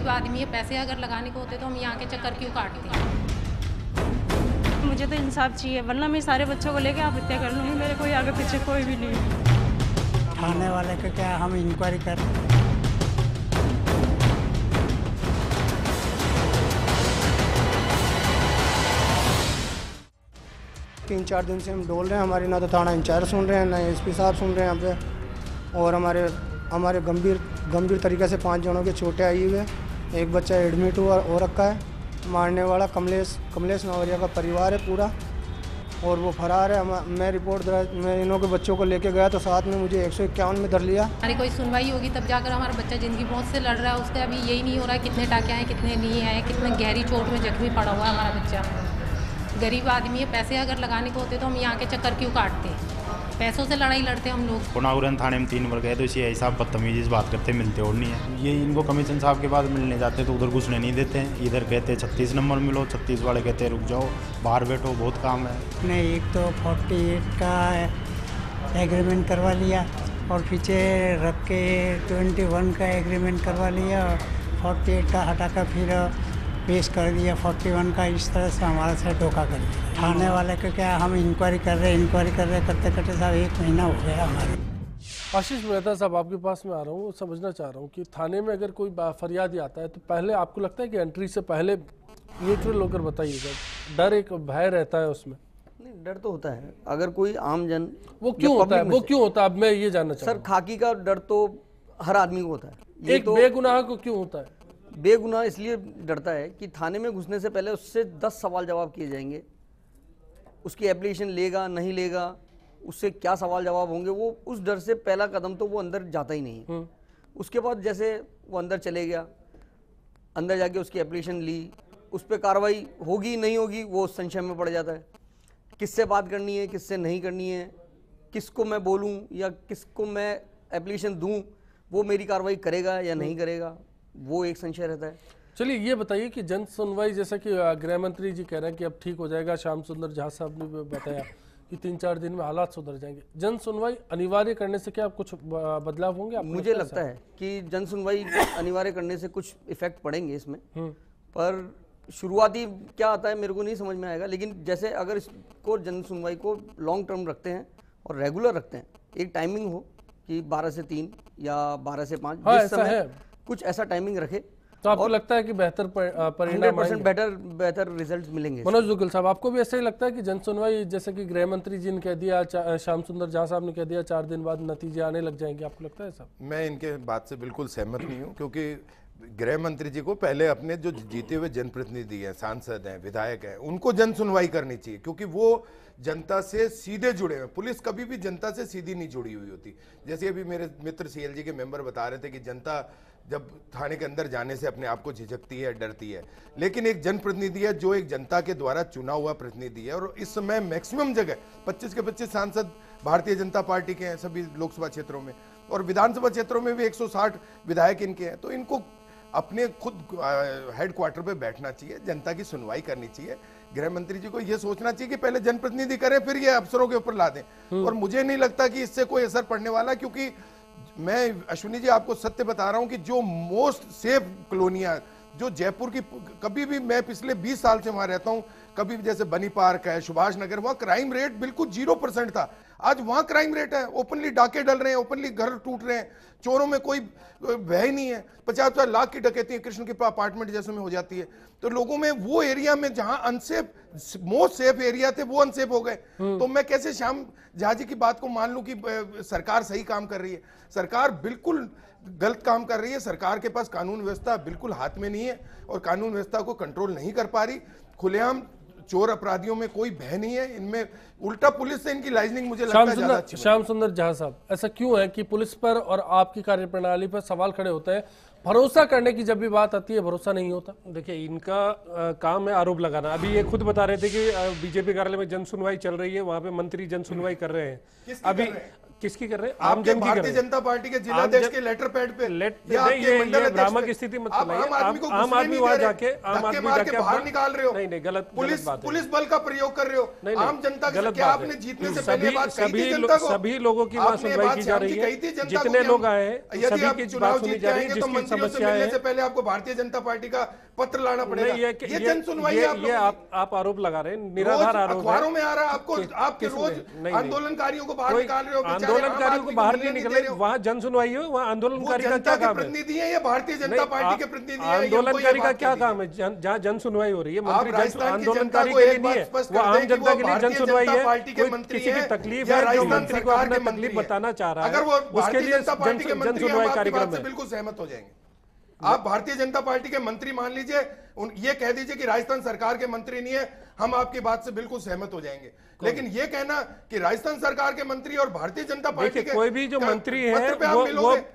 गरीब आदमी है, पैसे अगर लगाने को होते तो हम यहाँ के चक्कर क्यों काटते हैं। मुझे तो इंसाफ चाहिए, वरना मैं सारे बच्चों को लेके आत्महत्या कर लूँगी। मेरे कोई आगे पीछे कोई भी नहीं है। थाने वाले का क्या, हम इंक्वायरी कर। 3-4 दिन से हम डोल रहे हैं। हमारी ना तो थाना इंचार्ज सुन रहे हैं, ना एसपी साहब सुन रहे हैं यहाँ पे। और हमारे गंभीर तरीके से 5 जनों के चोटें आई हुई है। एक बच्चा एडमिट हुआ हो रखा है। मारने वाला कमलेश नवरिया का परिवार है पूरा, और वो फरार है। मैं इन्हों के बच्चों को लेके गया तो साथ में मुझे 151 में धर लिया। हमारी कोई सुनवाई होगी तब जाकर हमारा बच्चा ज़िंदगी मौत से लड़ रहा है। उसका अभी यही नहीं हो रहा है कितने टाके आए कितने नहीं आए, कितने गहरी चोट में जख्मी पड़ा हुआ है हमारा बच्चा। गरीब आदमी है, पैसे अगर लगाने को होते तो हम यहाँ के चक्कर क्यों काटते हैं। पैसों से लड़ाई लड़ते हम लोग। पुनाउरन थाने में 3 बार गए तो इसी ऐसा बदतमीजी से बात करते, मिलते और नहीं है। ये इनको कमीशन साहब के पास मिलने जाते तो उधर घुसने नहीं देते हैं। इधर कहते 36 नंबर मिलो, 36 वाले कहते रुक जाओ, बाहर बैठो, बहुत काम है। नहीं, एक तो 48 का एग्रीमेंट करवा लिया और पीछे रख के 21 का एग्रीमेंट करवा लिया। 48 का हटाकर फिर पेश कर दिया 41 का। इस तरह से हमारा से धोखा कर दिया। थाने वाले का क्या, हम इंक्वायरी कर रहे करते करते साहब 1 महीना हो गया हमारे। आशीष मेहता साहब, आपके पास में आ रहा हूँ, समझना चाह रहा हूँ कि थाने में अगर कोई फरियादी आता है तो पहले आपको लगता है कि एंट्री से पहले न्यूट्रल होकर बताइएगा, डर एक भय रहता है उसमें? नहीं, डर तो होता है। अगर कोई आम जन वो क्यों होता है, अब मैं ये जानना चाहता हूँ। सर, खाकी का डर तो हर आदमी को होता है। एक बेगुनाह को क्यों होता है? बेगुनाह इसलिए डरता है कि थाने में घुसने से पहले उससे 10 सवाल जवाब किए जाएंगे। उसकी एप्लीकेशन लेगा नहीं लेगा, उससे क्या सवाल जवाब होंगे, वो उस डर से पहला कदम तो वो अंदर जाता ही नहीं है। उसके बाद जैसे वो अंदर चले गया, अंदर जाके उसकी एप्लीकेशन ली, उस पर कार्रवाई होगी नहीं होगी वो संशय में पड़ जाता है। किससे बात करनी है, किससे नहीं करनी है, किसको मैं बोलूँ या किसको मैं एप्लीकेशन दूँ, वो मेरी कार्रवाई करेगा या नहीं करेगा, वो एक संशय रहता है। चलिए ये बताइए कि जन सुनवाई, जैसा कि गृह मंत्री जी कह रहे हैं कि अब ठीक हो जाएगा, श्याम सुंदर झा साहब ने बताया कि 3-4 दिन में हालात सुधर जाएंगे। जन सुनवाई अनिवार्य करने से क्या कुछ बदलाव होंगे? मुझे लगता है कि जन सुनवाई अनिवार्य करने से कुछ इफेक्ट पड़ेंगे इसमें, पर शुरुआती क्या आता है मेरे को नहीं समझ में आएगा। लेकिन जैसे अगर इसको जन सुनवाई को लॉन्ग टर्म रखते हैं और रेगुलर रखते हैं, एक टाइमिंग हो कि 12 से 3 या 12 से 5, हाँ, ऐसा है। कुछ ऐसा टाइमिंग रखे तो आपको लगता है कि बेहतर परिणाम 100% बेहतर रिजल्ट मिलेंगे। मनोज दुग्गल साहब, आपको भी ऐसा ही लगता है कि जन सुनवाई, जैसे कि गृह मंत्री जी ने कह दिया, श्याम सुंदर झा साहब ने कह दिया, 4 दिन बाद नतीजे आने लग जाएंगे, आपको लगता है साहब? मैं इनके बात से बिल्कुल सहमत नहीं हूँ, क्योंकि गृह मंत्री जी को पहले अपने जो जीते हुए जनप्रतिनिधि हैं, सांसद हैं, विधायक हैं, उनको जन सुनवाई करनी चाहिए, क्योंकि वो जनता से सीधे जुड़े हैं। पुलिस कभी भी जनता से सीधी नहीं जुड़ी हुई होती। जैसे अभी मेरे मित्र सीएलजी के मेंबर बता रहे थे कि जनता जब थाने के अंदर जाने से अपने आप को झिझकती है, डरती है, लेकिन एक जनप्रतिनिधि है जो एक जनता के द्वारा चुना हुआ प्रतिनिधि है। और इस समय मैक्सिमम जगह 25 के 25 सांसद भारतीय जनता पार्टी के हैं सभी लोकसभा क्षेत्रों में, और विधानसभा क्षेत्रों में भी 160 विधायक इनके हैं। तो इनको अपने खुद हेडक्वार्टर पे बैठना चाहिए, जनता की सुनवाई करनी चाहिए। गृह मंत्री जी को यह सोचना चाहिए कि पहले जनप्रतिनिधि करें, फिर ये अफसरों के ऊपर ला दें। और मुझे नहीं लगता कि इससे कोई असर पड़ने वाला, क्योंकि मैं अश्विनी जी आपको सत्य बता रहा हूं कि जो मोस्ट सेफ कॉलोनियां जो जयपुर की, कभी भी मैं पिछले 20 साल से वहां रहता हूं, कभी भी जैसे बनी पार्क है, सुभाष नगर, वहां क्राइम रेट बिल्कुल 0% था। आज वहां क्राइम रेट है, ओपनली डाके डल रहे हैं, ओपनली घर टूट रहे हैं, चोरों में कोई भय नहीं है। 50-50 लाख की डकैती कृष्ण के अपार्टमेंट जैसे में हो जाती है। तो लोगों में वो एरिया में जहां अनसेफ, मोस्ट सेफ एरिया थे, वो अनसेफ हो गए। तो मैं कैसे श्याम झा जी की बात को मान लूं कि सरकार सही काम कर रही है? सरकार बिल्कुल गलत काम कर रही है। सरकार के पास कानून व्यवस्था बिल्कुल हाथ में नहीं है और कानून व्यवस्था को कंट्रोल नहीं कर पा रही। खुलेआम चोर अपराधियों में कोई भय नहीं है, इनमें उल्टा पुलिस से इनकी लाइजनिंग मुझे लगता है ज्यादा अच्छी। श्याम सुंदर झा साहब, ऐसा क्यों है कि पुलिस पर और आपकी कार्यप्रणाली पर सवाल खड़े होते हैं? भरोसा करने की जब भी बात आती है भरोसा नहीं होता। देखिए, इनका काम है आरोप लगाना। अभी ये खुद बता रहे थे कि बीजेपी कार्यालय में जन सुनवाई चल रही है, वहां पे मंत्री जन सुनवाई कर रहे हैं। अभी किसकी कर रहे हैं? आम जन की कर रहे भारतीय हैं। जनता पार्टी के जिलाध्यक्ष के लेटर पैड पे ये भ्रामक स्थिति मत बनाइए। आम आदमी वहां जाके बाहर निकाल रहे हो। नहीं गलत बात है। पुलिस बल का प्रयोग कर रहे हो आम जनता के। क्या आपने जीतने से पहले बात कही थी जनता को? सभी लोगों की वहां सुनवाई की जा रही है, जितने लोग आए हैं यदि आप सभी की चुनाव बात सुनी जीत जा रही है, जाएंगे तो जिसकी मंत्रियों से समस्या मिलने है। से पहले आपको भारतीय जनता पार्टी का पत्र लाना पड़ेगा। ये जन सुनवाई है। ये आप आरोप लगा रहे हैं, निराधार आरोप है। अखबारों में आ रहा है आपको, आपके रोज आंदोलनकारियों को बाहर निकाल रहे हो। आंदोलनकारियों को बाहर नहीं निकल रहे, वहाँ जन सुनवाई हो, वहाँ आंदोलनकारी का क्या काम है? प्रतिनिधि है या भारतीय जनता पार्टी के प्रतिनिधि है? आंदोलनकारी का क्या काम है? जहाँ जन सुनवाई हो रही है, मंत्री आंदोलनकारी को के लिए एक नहीं बात है, स्पष्ट वो कर आम दें कि जनता वो के लिए जन भारतीय सुनवाई जनता है। पार्टी के कोई मंत्री किसी की हैं तकलीफ या है जो राजस्थान मंत्री को सरकार अपना के मंत्री तकलीफ हैं। बताना चाह रहा है, अगर वो उसके भारतीय लिए जनता पार्टी के जन मंत्री हैं, सुनवाई हम आपकी कार्यक्रम बात से है। बिल्कुल सहमत हो जाएंगे। आप भारतीय जनता पार्टी के मंत्री मान लीजिए, ये कह दीजिए कि राजस्थान सरकार के मंत्री नहीं है, हम आपकी बात से बिल्कुल सहमत हो जाएंगे। लेकिन ये कहना कि राजस्थान सरकार के मंत्री और भारतीय जनता पार्टी के कोई भी जो मंत्री है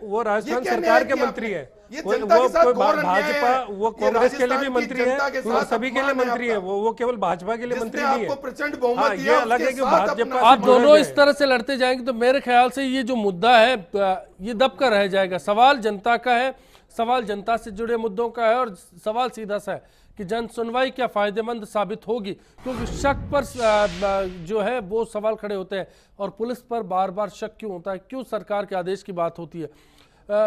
वो राजस्थान ये क्या सरकार न्याय के किया मंत्री है। ये वो जनता के साथ घोर अन्याय भाजपा, है। वो ये कांग्रेस के लिए भी राजस्थान की मंत्री है, जनता के वो साथ सभी के लिए अपमान है मंत्री है, आपका। वो केवल भाजपा के लिए मंत्री जिसने नहीं है। आपको प्रचंड बहुमत हाँ, दिया, ये अलग है उसके कि साथ भाजपा अपना आप दोनों इस तरह से लड़ते जाएंगे तो मेरे ख्याल से ये जो मुद्दा है ये दबका रह जाएगा। सवाल जनता का है, सवाल जनता से जुड़े मुद्दों का है, और सवाल सीधा सा है कि जन सुनवाई क्या फायदेमंद साबित होगी, क्योंकि शक पर जो है वो सवाल खड़े होते हैं और पुलिस पर बार बार शक क्यों होता है, क्यों सरकार के आदेश की बात होती है।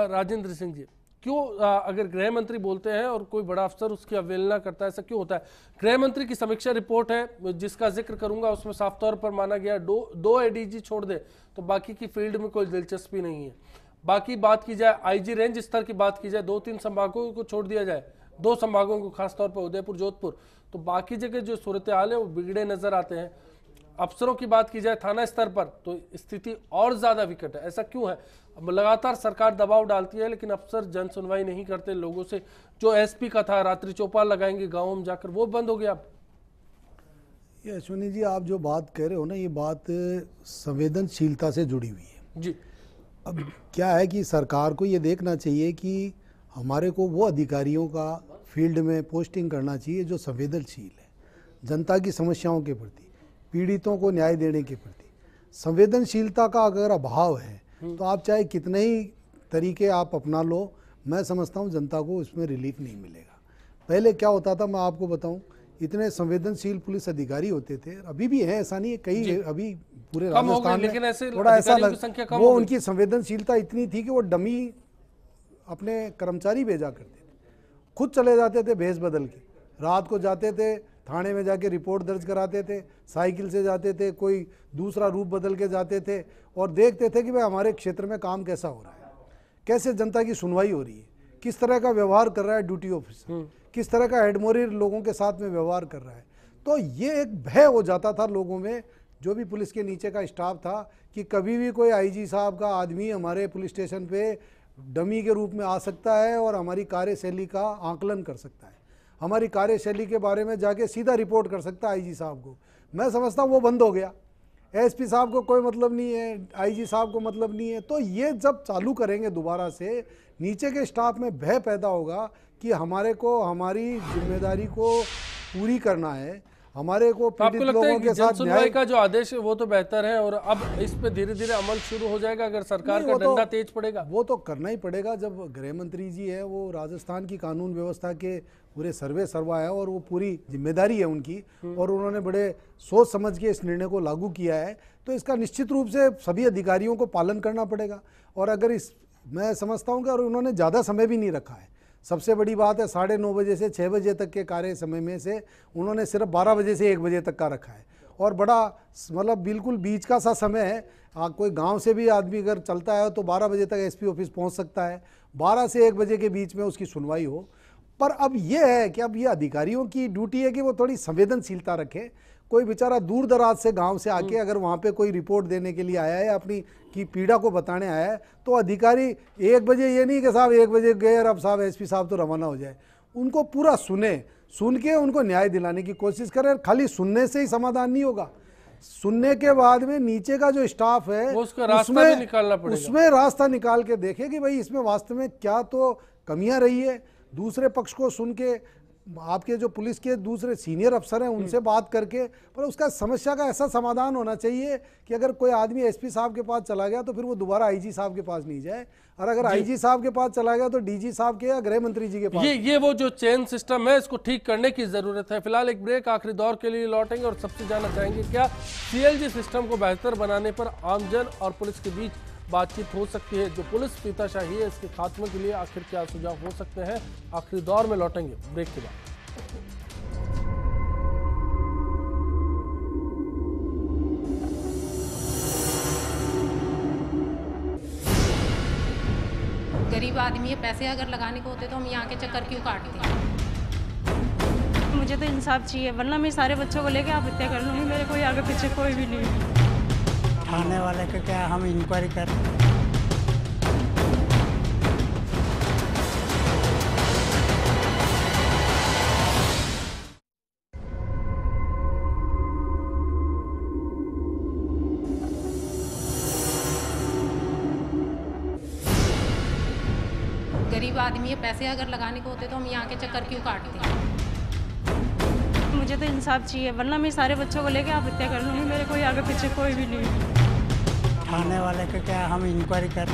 राजेंद्र सिंह जी, क्यों अगर गृह मंत्री बोलते हैं और कोई बड़ा अफसर उसकी अवहेलना करता है, ऐसा क्यों होता है? गृह मंत्री की समीक्षा रिपोर्ट है जिसका जिक्र करूंगा, उसमें साफ तौर पर माना गया दो एडीजी छोड़ दे तो बाकी की फील्ड में कोई दिलचस्पी नहीं है। बाकी बात की जाए आईजी रेंज स्तर की बात की जाए, 2-3 संभागों को छोड़ दिया जाए, 2 संभागों को खासतौर पर उदयपुर जोधपुर, तो बाकी जगह जो सूरत हाल है वो बिगड़े नजर आते हैं। अफसरों की बात की जाए थाना स्तर पर तो स्थिति और ज्यादा विकट है। ऐसा क्यों है? अब लगातार सरकार दबाव डालती है लेकिन अफसर जन सुनवाई नहीं करते। लोगों से जो एसपी का था रात्रि चौपाल लगाएंगे गाँव में जाकर, वो बंद हो गया। ये अश्विनी जी, आप जो बात कह रहे हो ना, ये बात संवेदनशीलता से जुड़ी हुई है जी। अब क्या है कि सरकार को ये देखना चाहिए कि हमारे को वो अधिकारियों का फील्ड में पोस्टिंग करना चाहिए जो संवेदनशील है, जनता की समस्याओं के प्रति, पीड़ितों को न्याय देने के प्रति। संवेदनशीलता का अगर अभाव है तो आप चाहे कितने ही तरीके आप अपना लो, मैं समझता हूँ जनता को इसमें रिलीफ नहीं मिलेगा। पहले क्या होता था, मैं आपको बताऊं, इतने संवेदनशील पुलिस अधिकारी होते थे, अभी भी है, ऐसा नहीं है, कई अभी पूरे राजस्थान में थोड़ा ऐसा वो उनकी संवेदनशीलता इतनी थी कि वो डमी अपने कर्मचारी भेजा करते थे, खुद चले जाते थे भेष बदल के, रात को जाते थे थाने में जाके रिपोर्ट दर्ज कराते थे, साइकिल से जाते थे, कोई दूसरा रूप बदल के जाते थे और देखते थे कि भाई हमारे क्षेत्र में काम कैसा हो रहा है, कैसे जनता की सुनवाई हो रही है, किस तरह का व्यवहार कर रहा है ड्यूटी ऑफिसर, किस तरह का हेडमोरी लोगों के साथ में व्यवहार कर रहा है। तो ये एक भय हो जाता था लोगों में, जो भी पुलिस के नीचे का स्टाफ था, कि कभी भी कोई आईजी साहब का आदमी हमारे पुलिस स्टेशन पे डमी के रूप में आ सकता है और हमारी कार्यशैली का आकलन कर सकता है, हमारी कार्यशैली के बारे में जाके सीधा रिपोर्ट कर सकता है आईजी साहब को। मैं समझता हूँ वो बंद हो गया, एसपी साहब को कोई मतलब नहीं है, आईजी साहब को मतलब नहीं है। तो ये जब चालू करेंगे दोबारा से, नीचे के स्टाफ में भय पैदा होगा कि हमारे को हमारी जिम्मेदारी को पूरी करना है, हमारे को पीड़ित लोगों के साथ सुनवाई का जो आदेश है वो तो बेहतर है, और अब इस पे धीरे धीरे अमल शुरू हो जाएगा अगर सरकार का डंडा तेज पड़ेगा। वो तो करना ही पड़ेगा। जब गृह मंत्री जी है, वो राजस्थान की कानून व्यवस्था के पूरे सर्वे सर्वा है और वो पूरी जिम्मेदारी है उनकी, और उन्होंने बड़े सोच समझ के इस निर्णय को लागू किया है, तो इसका निश्चित रूप से सभी अधिकारियों को पालन करना पड़ेगा। और अगर मैं समझता हूँ कि और उन्होंने ज़्यादा समय भी नहीं रखा है। सबसे बड़ी बात है 9:30 बजे से 6 बजे तक के कार्य समय में से उन्होंने सिर्फ 12 बजे से 1 बजे तक का रखा है, और बड़ा मतलब बिल्कुल बीच का सा समय है। कोई गांव से भी आदमी अगर चलता है तो 12 बजे तक एसपी ऑफिस पहुंच सकता है, 12 से 1 बजे के बीच में उसकी सुनवाई हो। पर अब ये है कि अब ये अधिकारियों की ड्यूटी है कि वो थोड़ी संवेदनशीलता रखें। कोई बेचारा दूर दराज से गांव से आके अगर वहाँ पे कोई रिपोर्ट देने के लिए आया है, अपनी की पीड़ा को बताने आया है, तो अधिकारी 1 बजे ये नहीं कि साहब 1 बजे गए और अब साहब एसपी साहब तो रवाना हो जाए। उनको पूरा सुन के उनको न्याय दिलाने की कोशिश करें। खाली सुनने से ही समाधान नहीं होगा, सुनने के बाद में नीचे का जो स्टाफ है उसमें रास्ता निकाल के देखे कि भाई इसमें वास्तव में क्या तो कमियां रही है, दूसरे पक्ष को सुन के आपके जो पुलिस के दूसरे सीनियर अफसर हैं उनसे बात करके, पर उसका समस्या का ऐसा समाधान होना चाहिए कि अगर कोई आदमी एसपी साहब के पास चला गया तो फिर वो दोबारा आईजी साहब के पास नहीं जाए, और अगर आईजी साहब के पास चला गया तो डीजी साहब के या गृह मंत्री जी के पास। ये वो जो चेन सिस्टम है इसको ठीक करने की जरूरत है। फिलहाल एक ब्रेक, आखिरी दौर के लिए लौटेंगे और सबसे जानना चाहेंगे क्या सीएलजी सिस्टम को बेहतर बनाने पर आमजन और पुलिस के बीच बातचीत हो सकती है। जो पुलिस पीताशाही है इसके खात्मे के लिए आखिर क्या सुझाव हो सकते हैं, आखिरी दौर में लौटेंगे ब्रेक के बाद। गरीब आदमी है, पैसे अगर लगाने को होते तो हम यहाँ के चक्कर क्यों काटते हैं। मुझे तो इंसाफ चाहिए, वरना मैं सारे बच्चों को लेके आप हत्या कर लूँगी, मेरे कोई आगे पीछे कोई भी नहीं। थाने वाले का क्या, हम इंक्वायरी कर। गरीब आदमी है, पैसे अगर लगाने को होते तो हम यहाँ के चक्कर क्यों काटते हैं। मुझे तो इंसाफ चाहिए, वरना मैं सारे बच्चों को लेके आप हत्या कर लूँगी, मेरे कोई आगे पीछे कोई भी नहीं। थाने वाले का क्या, हम इंक्वायरी कर।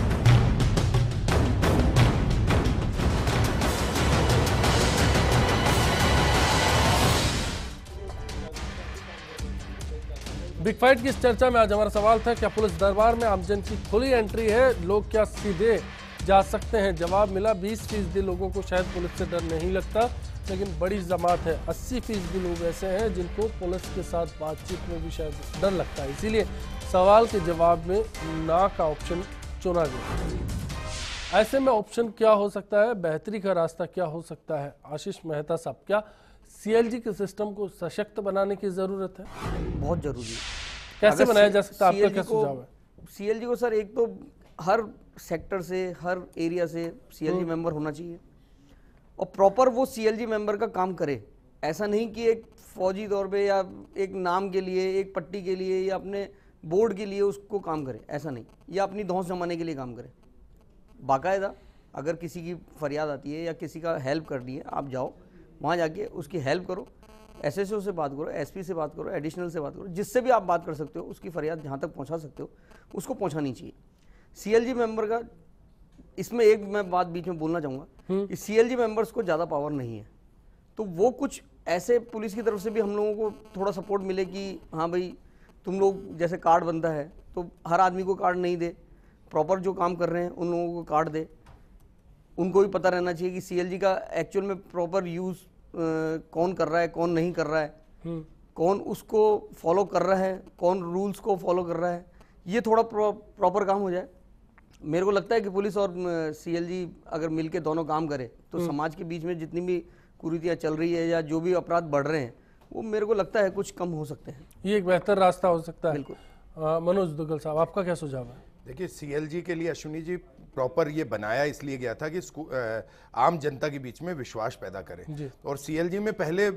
बिग फाइट की इस चर्चा में आज हमारा सवाल था, क्या पुलिस दरबार में आमजन की खुली एंट्री है, लोग क्या सीधे जा सकते हैं। जवाब मिला 20% लोगों को शायद पुलिस से डर नहीं लगता, लेकिन बड़ी जमात है 80% लोग ऐसे हैं जिनको पुलिस के साथ बातचीत में भी शायद डर लगता है। इसीलिए सवाल के जवाब में ना का ऑप्शन चुना गया। ऐसे में ऑप्शन क्या हो सकता है, बेहतरी का रास्ता क्या हो सकता है। आशीष मेहता साहब, क्या सीएलजी के सिस्टम को सशक्त बनाने की जरूरत है? बहुत जरूरी है। कैसे बनाया जा सकता है, आपका क्या सुझाव है? सीएलजी को सर एक तो हर सेक्टर से, हर एरिया से सीएलजी मेंबर होना चाहिए और प्रॉपर वो सीएलजी मेंबर का काम करे। ऐसा नहीं कि एक फौजी तौर पे या एक नाम के लिए, एक पट्टी के लिए या अपने बोर्ड के लिए उसको काम करे, ऐसा नहीं, या अपनी धौंस जमाने के लिए काम करे। बाकायदा अगर किसी की फरियाद आती है या किसी का हेल्प करनी है, आप जाओ वहाँ जाके उसकी हेल्प करो, एसएसओ से बात करो, एसपी से बात करो, एडिशनल से बात करो, जिससे भी आप बात कर सकते हो, उसकी फरियाद जहाँ तक पहुँचा सकते हो उसको पहुँचानी चाहिए। सीएलजी मेंबर का इसमें एक मैं बात बीच में बोलना चाहूँगा कि सीएलजी मेंबर्स को ज़्यादा पावर नहीं है, तो वो कुछ ऐसे पुलिस की तरफ से भी हम लोगों को थोड़ा सपोर्ट मिले कि हाँ भाई तुम लोग, जैसे कार्ड बनता है तो हर आदमी को कार्ड नहीं दे, प्रॉपर जो काम कर रहे हैं उन लोगों को कार्ड दे। उनको भी पता रहना चाहिए कि सीएलजी का एक्चुअल में प्रॉपर यूज़ कौन कर रहा है, कौन नहीं कर रहा है, कौन उसको फॉलो कर रहा है, कौन रूल्स को फॉलो कर रहा है, ये थोड़ा प्रॉपर काम हो जाए। मेरे को लगता है कि पुलिस और सीएलजी अगर मिलके दोनों काम करे तो समाज के बीच में जितनी भी कुरीतियाँ चल रही है या जो भी अपराध बढ़ रहे हैं वो मेरे को लगता है कुछ कम हो सकते हैं। ये एक बेहतर रास्ता हो सकता है। बिल्कुल। मनोज दुग्गल साहब, आपका क्या सुझाव है? देखिए, सीएलजी के लिए अश्विनी जी प्रॉपर ये बनाया इसलिए गया था कि आम जनता के बीच में विश्वास पैदा करे। और सीएलजी में पहले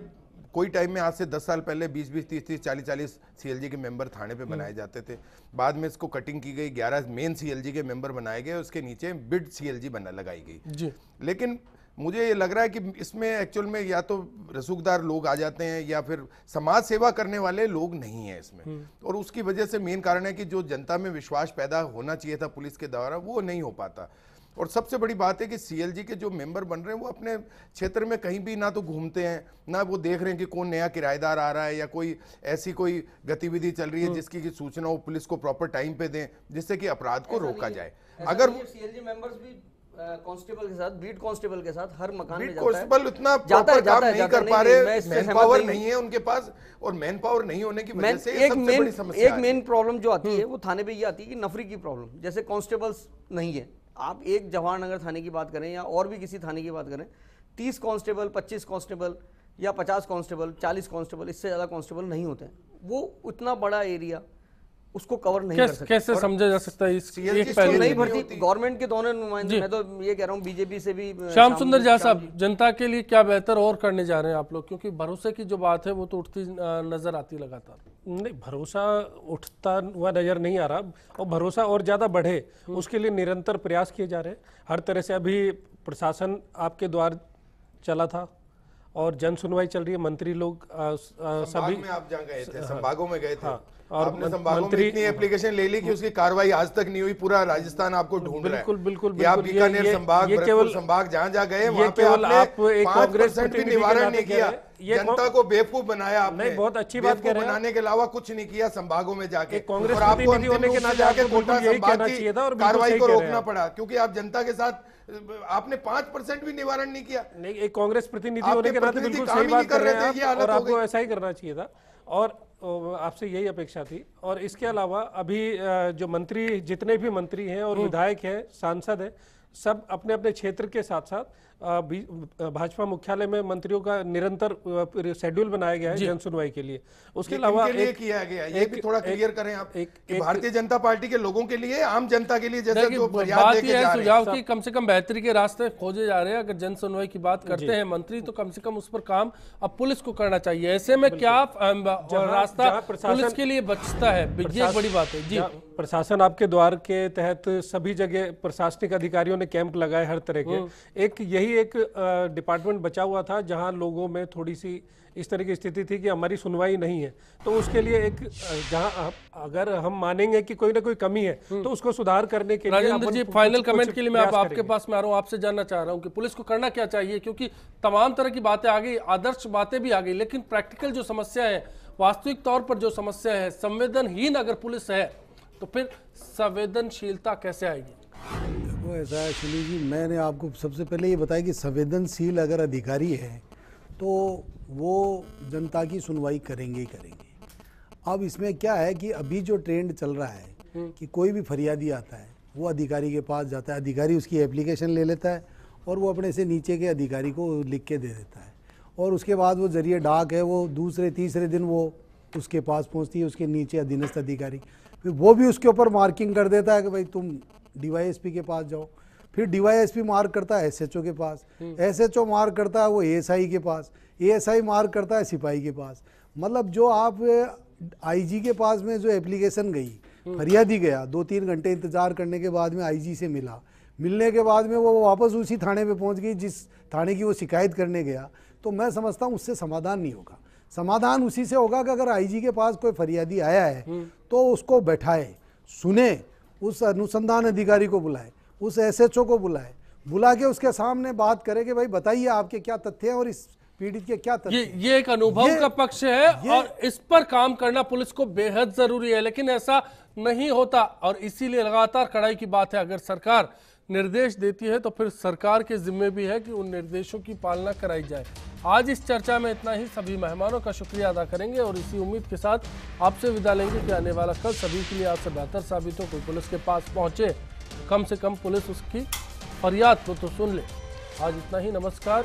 कोई टाइम में, आज से 10 साल पहले 20-20, 30-30, 40-40 सीएलजी के मेंबर थाने पे बनाए जाते थे। बाद में इसको कटिंग की गई, 11 मेन सीएलजी के मेंबर बनाए गए, उसके नीचे बिड सीएलजी लगाई गई। लेकिन मुझे ये लग रहा है कि इसमें एक्चुअल में या तो रसूखदार लोग आ जाते हैं या फिर समाज सेवा करने वाले लोग नहीं हैं इसमें, और उसकी वजह से मेन कारण है कि जो जनता में विश्वास पैदा होना चाहिए था पुलिस के द्वारा वो नहीं हो पाता। और सबसे बड़ी बात है कि सीएलजी के जो मेंबर बन रहे हैं वो अपने क्षेत्र में कहीं भी ना तो घूमते हैं, ना वो देख रहे हैं कि कौन नया किराएदार आ रहा है या कोई ऐसी कोई गतिविधि चल रही है जिसकी की सूचना वो पुलिस को प्रॉपर टाइम पे दें जिससे कि अपराध को रोका जाए। अगर सीएलजी मेंबर्स भी कांस्टेबल के साथ, बीट कांस्टेबल के साथ हर मकान में कांस्टेबल उतना प्रॉपर काम नहीं कर पा रहे, मैन पावर नहीं है उनके पास, और मैन पावर नहीं होने की वजह से सबसे बड़ी समस्या है। एक मेन प्रॉब्लम जो आती है वो थाने पे ये आती है कि नफरी की प्रॉब्लम। जैसे कांस्टेबल्स नहीं है, आप एक जवाहरनगर थाने की बात करें या और भी किसी थाने की बात करें, 30 कांस्टेबल, 25 कांस्टेबल या 50 कांस्टेबल, 40 कांस्टेबल, इससे ज्यादा कांस्टेबल नहीं होते हैं। वो उतना बड़ा एरिया उसको कवर नहीं कर सकते। कैसे समझा जा सकता है इस एक पहलू नहीं भर्ती गवर्नमेंट के दोनों नुमाइंदे, मैं तो ये कह रहा हूँ बीजेपी से भी। श्याम सुंदर झा साहब, जनता के लिए क्या बेहतर और करने जा रहे हैं आप लोग, क्योंकि भरोसे की जो बात है वो तो उठती नजर आती लगातार। नहीं, भरोसा उठता हुआ नजर नहीं आ रहा, और भरोसा और ज्यादा बढ़े उसके लिए निरंतर प्रयास किए जा रहे हैं हर तरह से। अभी प्रशासन आपके द्वार चला था, और जन सुनवाई चल रही है। मंत्री लोग सभी में आप जहाँ गए थे, संभागों में गए थे। हाँ, और आपने संभागों में इतनी एप्लीकेशन ले ली कि उसकी कार्रवाई आज तक नहीं हुई। पूरा राजस्थान आपको ढूंढ रहा है। बिल्कुल आप बीकानेर संभाग, भरतपुर संभाग जहाँ जहाँ गए वहाँ पे आपने 5% भी निवारण नहीं किया। जनता को बेवकूफ बनाया आपने। बहुत अच्छी बात कह रहे हैं। बनाने के अलावा कुछ नहीं किया संभागों में जाके। कांग्रेस और आपको प्रतिनिधि होने के नाते जाके आपको कोटा यही संभाग कहना की चाहिए था और कार्रवाई को रोकना पड़ा, क्योंकि आप जनता के साथ आपने 5% भी निवारण नहीं किया। नहीं, एक कांग्रेस प्रतिनिधि होने के नाते बिल्कुल सही बात कर रहे हैं आप, और आपको ऐसा ही करना चाहिए था और आपसे यही अपेक्षा थी। और इसके अलावा अभी जो मंत्री, जितने भी मंत्री हैं और विधायक हैं, सांसद हैं, सब अपने अपने क्षेत्र के साथ साथ भाजपा मुख्यालय में मंत्रियों का निरंतर शेड्यूल बनाया गया है जन सुनवाई के लिए। उसके अलावा एक किया गया, ये भी थोड़ा क्लियर करें आप कि भारतीय जनता पार्टी के लोगों के लिए, आम जनता के लिए, जैसे जो बात यह है सुझाव की कम से कम बेहतरी के रास्ते खोजे जा रहे हैं। अगर जन सुनवाई की बात करते हैं मंत्री, तो कम से कम उस पर काम अब पुलिस को करना चाहिए। ऐसे में क्या रास्ता पुलिस के लिए बचता है, ये बड़ी बात है जी। प्रशासन आपके द्वार के तहत सभी जगह प्रशासनिक अधिकारियों ने कैंप लगाए हर तरह के। एक यही एक डिपार्टमेंट बचा हुआ था जहां लोगों में थोड़ी सी इस तरह की स्थिति थी कि हमारी सुनवाई नहीं है, तो उसके लिए एक जहां अगर हम मानेंगे कि कोई ना कोई कमी है तो उसको सुधार करने के लिए। राजेंद्र जी, फाइनल कमेंट के लिए मैं आपके पास में आ रहा हूं, आपसे जानना चाह रहा हूं कि पुलिस को करना क्या चाहिए, क्योंकि तमाम तरह की बातें आ गई, आदर्श बातें भी आ गई, लेकिन प्रैक्टिकल जो समस्या है, वास्तविक तौर पर जो समस्या है, संवेदनहीन अगर पुलिस है तो फिर संवेदनशीलता कैसे आएगी? देखो ऐसा है सुनील जी, मैंने आपको सबसे पहले ये बताया कि संवेदनशील अगर अधिकारी है तो वो जनता की सुनवाई करेंगे ही करेंगे। अब इसमें क्या है कि अभी जो ट्रेंड चल रहा है कि कोई भी फरियादी आता है वो अधिकारी के पास जाता है, अधिकारी उसकी एप्लीकेशन ले लेता है और वो अपने से नीचे के अधिकारी को लिख के दे देता है, और उसके बाद वो जरिए डाक है, वो दूसरे तीसरे दिन वो उसके पास पहुंचती है, उसके नीचे अधीनस्थ अधिकारी, फिर वो भी उसके ऊपर मार्किंग कर देता है कि भाई तुम डीवाईएसपी के पास जाओ, फिर डीवाईएसपी मार्क करता है एसएचओ के पास, एसएचओ मार्क करता है वो एएसआई के पास, एएसआई मार्क करता है सिपाही के पास। मतलब जो आप आईजी के पास में जो एप्लीकेशन गई, फरियादी गया, 2-3 घंटे इंतजार करने के बाद में आईजी से मिलने के बाद में वो वापस उसी थाने पे पहुंच गई जिस थाने की वो शिकायत करने गया। तो मैं समझता हूँ उससे समाधान नहीं होगा। समाधान उसी से होगा कि अगर आईजी के पास कोई फरियादी आया है तो उसको बैठाए, सुने, उस अनुसंधान अधिकारी को बुलाए, उस एसएचओ को बुला के उसके सामने बात करे कि भाई बताइए आपके क्या तथ्य हैं और इस पीड़ित के क्या तथ्य। ये एक अनुभव का पक्ष है और इस पर काम करना पुलिस को बेहद जरूरी है, लेकिन ऐसा नहीं होता और इसीलिए लगातार कड़ाई की बात है। अगर सरकार निर्देश देती है तो फिर सरकार के जिम्मे भी है कि उन निर्देशों की पालना कराई जाए। आज इस चर्चा में इतना ही। सभी मेहमानों का शुक्रिया अदा करेंगे और इसी उम्मीद के साथ आपसे विदा लेंगे कि आने वाला कल सभी के लिए आपसे बेहतर साबित हो। कोई पुलिस के पास पहुंचे, कम से कम पुलिस उसकी फरियाद को तो सुन ले। आज इतना ही, नमस्कार।